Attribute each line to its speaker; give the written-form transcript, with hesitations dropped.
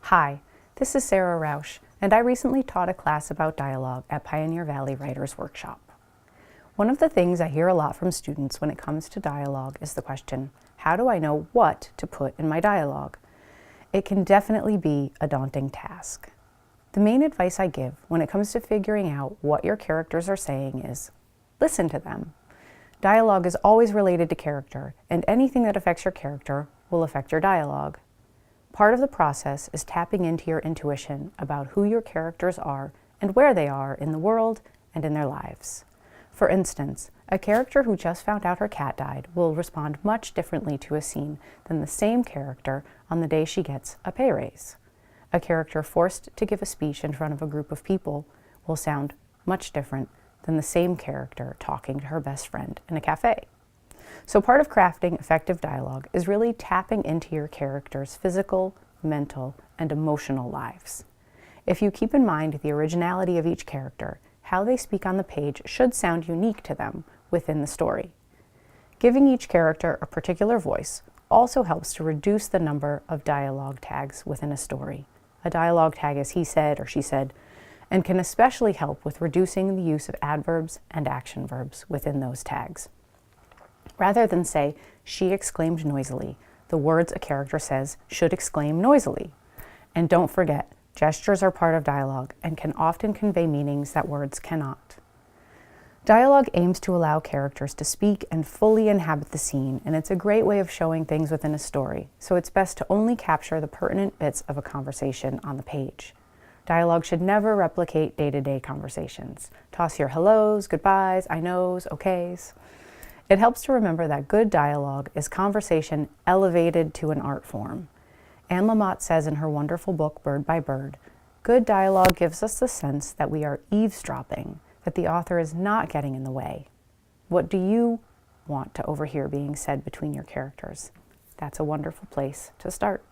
Speaker 1: Hi, this is Sara Rauch, and I recently taught a class about dialogue at Pioneer Valley Writers Workshop. One of the things I hear a lot from students when it comes to dialogue is the question, how do I know what to put in my dialogue? It can definitely be a daunting task. The main advice I give when it comes to figuring out what your characters are saying is, listen to them. Dialogue is always related to character, and anything that affects your character will affect your dialogue. Part of the process is tapping into your intuition about who your characters are and where they are in the world and in their lives. For instance, a character who just found out her cat died will respond much differently to a scene than the same character on the day she gets a pay raise. A character forced to give a speech in front of a group of people will sound much different than the same character talking to her best friend in a cafe. So part of crafting effective dialogue is really tapping into your character's physical, mental, and emotional lives. If you keep in mind the originality of each character, how they speak on the page should sound unique to them within the story. Giving each character a particular voice also helps to reduce the number of dialogue tags within a story. A dialogue tag is he said or she said, and can especially help with reducing the use of adverbs and action verbs within those tags. Rather than say, she exclaimed noisily, the words a character says should exclaim noisily. And don't forget, gestures are part of dialogue and can often convey meanings that words cannot. Dialogue aims to allow characters to speak and fully inhabit the scene, and it's a great way of showing things within a story, so it's best to only capture the pertinent bits of a conversation on the page. Dialogue should never replicate day-to-day conversations. Toss your hellos, goodbyes, I knows, okays. It helps to remember that good dialogue is conversation elevated to an art form. Anne Lamott says in her wonderful book, Bird by Bird, good dialogue gives us the sense that we are eavesdropping, that the author is not getting in the way. What do you want to overhear being said between your characters? That's a wonderful place to start.